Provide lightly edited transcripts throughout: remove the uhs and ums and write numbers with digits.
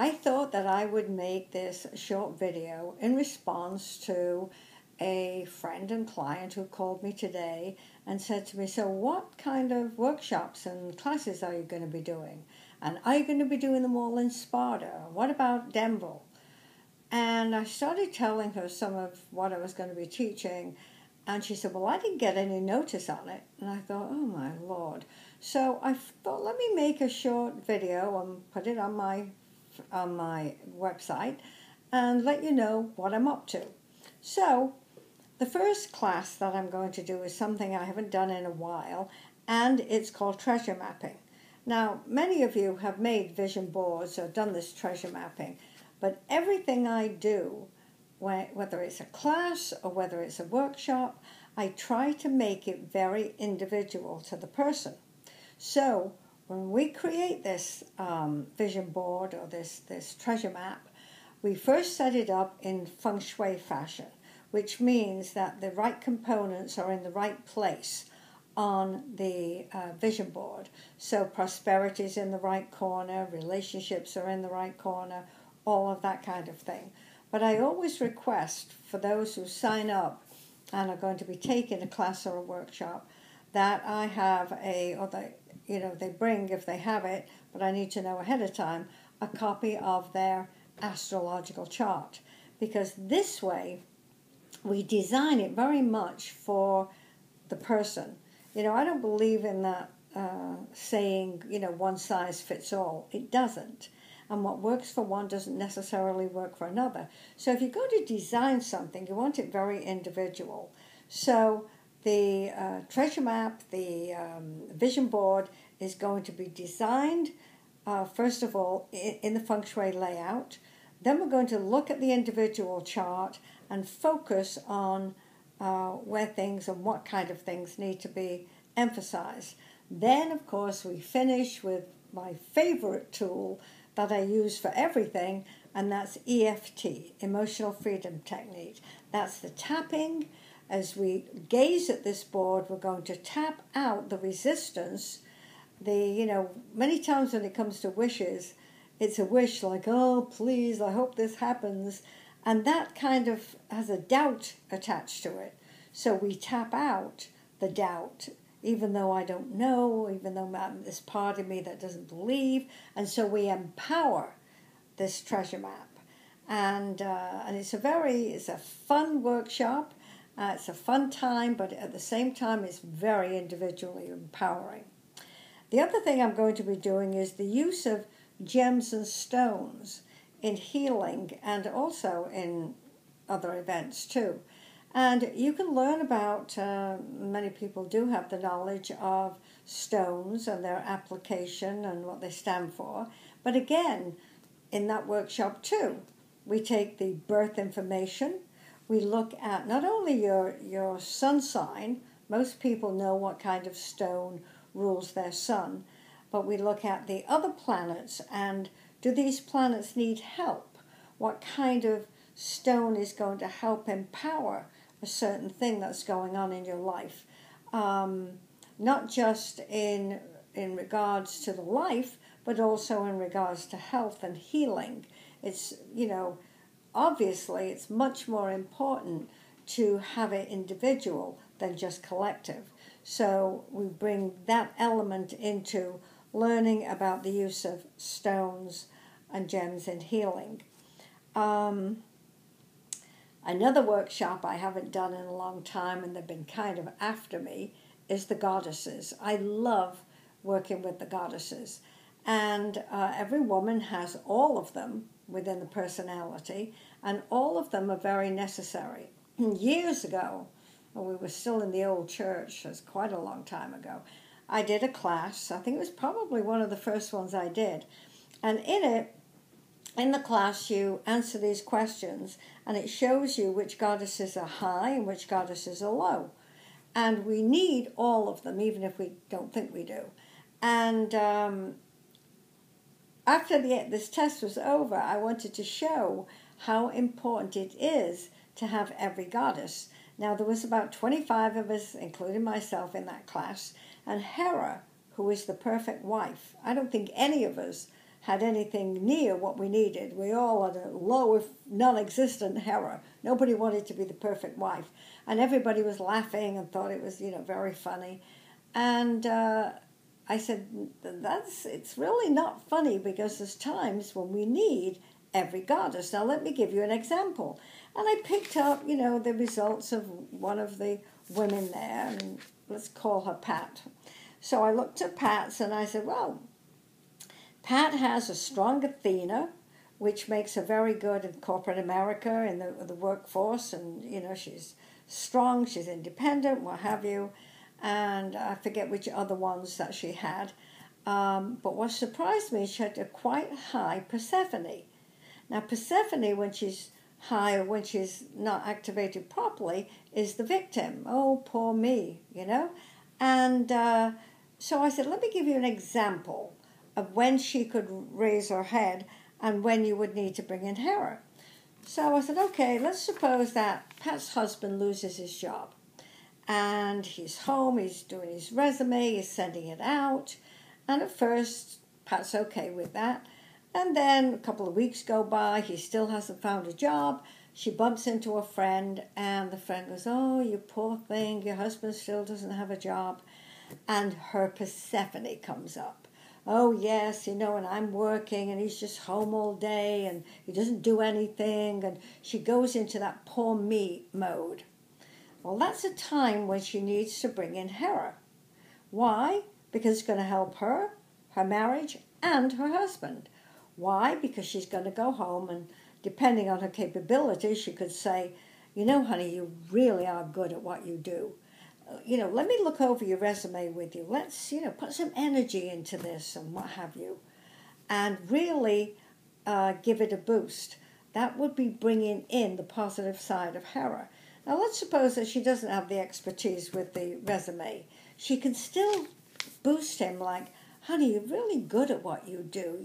I thought that I would make this short video in response to a friend and client who called me today and said to me, so what kind of workshops and classes are you going to be doing? And are you going to be doing them all in Sparta? What about Denver? And I started telling her some of what I was going to be teaching. And she said, well, I didn't get any notice on it. And I thought, oh my Lord. So I thought, let me make a short video and put it on my website and let you know what I'm up to. So the first class that I'm going to do is something I haven't done in a while, and it's called treasure mapping. Now, many of you have made vision boards or done this treasure mapping, but everything I do, whether it's a class or whether it's a workshop, I try to make it very individual to the person. So when we create this vision board or this treasure map, we first set it up in feng shui fashion, which means that the right components are in the right place on the vision board. So prosperity is in the right corner, relationships are in the right corner, all of that kind of thing. But I always request for those who sign up and are going to be taking a class or a workshop that I have they bring, if they have it, but I need to know ahead of time, a copy of their astrological chart. Because this way, we design it very much for the person. I don't believe in that saying, one size fits all. It doesn't. And what works for one doesn't necessarily work for another. So if you're going to design something, you want it very individual. So the treasure map, the vision board is going to be designed, first of all, in the feng shui layout. Then we're going to look at the individual chart and focus on where things and what kind of things need to be emphasized. Then, of course, we finish with my favorite tool that I use for everything, and that's EFT, Emotional Freedom Technique. That's the tapping. As we gaze at this board, we're going to tap out the resistance. Many times when it comes to wishes, it's a wish like, oh, please, I hope this happens. And that kind of has a doubt attached to it. So we tap out the doubt, even though I don't know, even though there's part of me that doesn't believe. And so we empower this treasure map. And it's a fun workshop. It's a fun time, but at the same time, it's very individually empowering. The other thing I'm going to be doing is the use of gems and stones in healing and also in other events too. And you can learn about, many people do have the knowledge of stones and their application and what they stand for. But again, in that workshop too, we take the birth information. We look at not only your sun sign, most people know what kind of stone rules their sun, but we look at the other planets and do these planets need help? What kind of stone is going to help empower a certain thing that's going on in your life? Not just in regards to the life, but also in regards to health and healing. It's, obviously it's much more important to have it individual than just collective. So we bring that element into learning about the use of stones and gems in healing. Another workshop I haven't done in a long time, and they've been kind of after me, is the goddesses. I love working with the goddesses. And every woman has all of them within the personality, and all of them are very necessary. Years ago, when we were still in the old church, that's quite a long time ago, I did a class. I think it was probably one of the first ones I did. And in the class, you answer these questions, and it shows you which goddesses are high and which goddesses are low. And we need all of them, even if we don't think we do. And after this test was over, I wanted to show how important it is to have every goddess. Now, there was about 25 of us, including myself, in that class. And Hera, who is the perfect wife, I don't think any of us had anything near what we needed. We all had a low, if non-existent hair. Nobody wanted to be the perfect wife. And everybody was laughing and thought it was, very funny. And I said, it's really not funny, because there's times when we need every goddess. Now let me give you an example. And I picked up, the results of one of the women there, and let's call her Pat. So I looked at Pat's and I said, well, Pat has a strong Athena, which makes her very good in corporate America, in the workforce, and, she's strong, she's independent, what have you, and I forget which other ones that she had. But what surprised me, she had a quite high Persephone. Now, Persephone, when she's high or when she's not activated properly, is the victim. Oh, poor me, And so I said, let me give you an example of when she could raise her head and when you would need to bring in Hera. So I said, okay, let's suppose that Pat's husband loses his job. And he's home, he's doing his resume, he's sending it out. And at first, Pat's okay with that. And then a couple of weeks go by, he still hasn't found a job. She bumps into a friend, and the friend goes, oh, you poor thing, your husband still doesn't have a job. And her Persephone comes up. Oh, yes, and I'm working, and he's just home all day, and he doesn't do anything. And she goes into that poor me mode. Well, that's a time when she needs to bring in Hera. Why? Because it's going to help her, her marriage, and her husband. Why? Because she's going to go home, and depending on her capabilities, she could say, honey, you really are good at what you do. Let me look over your resume with you. Let's, put some energy into this and what have you. And really give it a boost. That would be bringing in the positive side of Hera. Now, let's suppose that she doesn't have the expertise with the resume. She can still boost him like, honey, you're really good at what you do,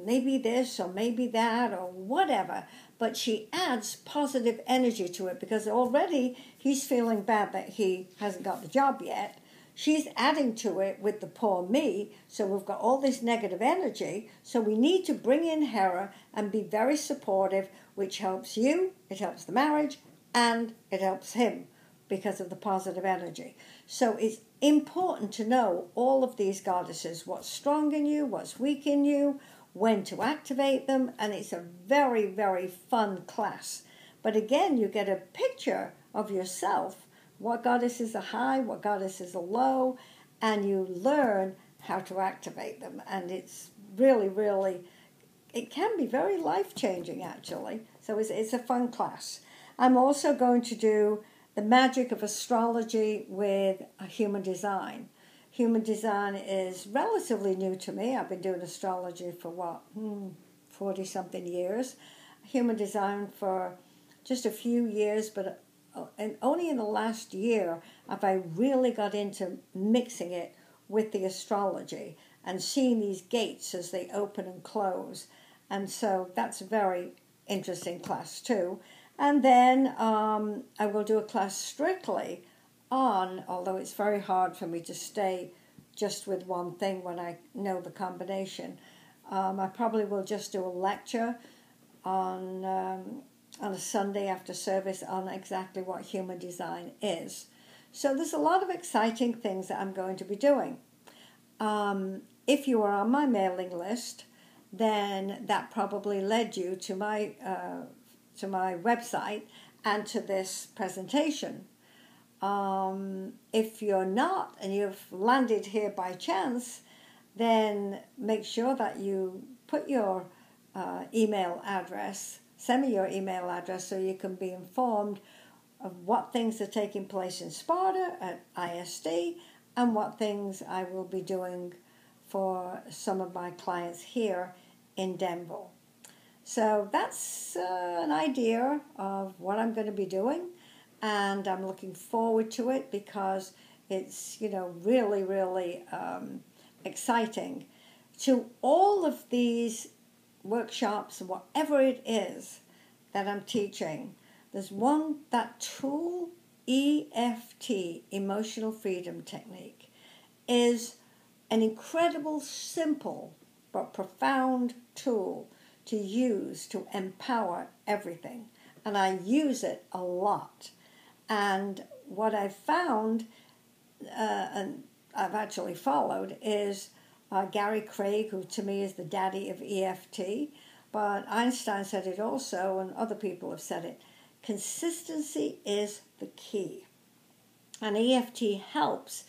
maybe this or maybe that or whatever. But she adds positive energy to it, because already he's feeling bad that he hasn't got the job yet. She's adding to it with the poor me, so we've got all this negative energy. So we need to bring in Hera and be very supportive, which helps you, it helps the marriage, and it helps him because of the positive energy. So it's important to know all of these goddesses, what's strong in you, what's weak in you, when to activate them, and it's a very, very fun class. But again, you get a picture of yourself, what goddesses are high, what goddesses are low, and you learn how to activate them. And it's really, really, it can be very life-changing, actually. So it's a fun class. I'm also going to do the magic of astrology with human design. Human design is relatively new to me. I've been doing astrology for 40-something years. Human design for just a few years, but and only in the last year have I really got into mixing it with the astrology and seeing these gates as they open and close. And so that's a very interesting class too. And then I will do a class strictly on, although it's very hard for me to stay just with one thing when I know the combination. I probably will just do a lecture on a Sunday after service on exactly what human design is. So there's a lot of exciting things that I'm going to be doing. If you are on my mailing list, then that probably led you to my website and to this presentation. If you're not and you've landed here by chance, then make sure that you put your email address, send me your email address so you can be informed of what things are taking place in Sparta at ISD and what things I will be doing for some of my clients here in Denver. So that's an idea of what I'm going to be doing, and I'm looking forward to it because it's, really, really exciting. To all of these workshops, whatever it is that I'm teaching, there's one, that tool, EFT, Emotional Freedom Technique, is an incredible, simple but profound tool to use to empower everything. And I use it a lot. And what I've found, and I've actually followed, is Gary Craig, who to me is the daddy of EFT, but Einstein said it also, and other people have said it. Consistency is the key. And EFT helps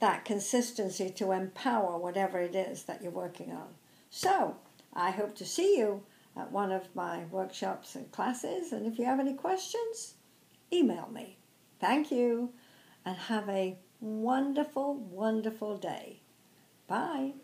that consistency to empower whatever it is that you're working on. So, I hope to see you at one of my workshops and classes, and if you have any questions, email me. Thank you, and have a wonderful, wonderful day. Bye.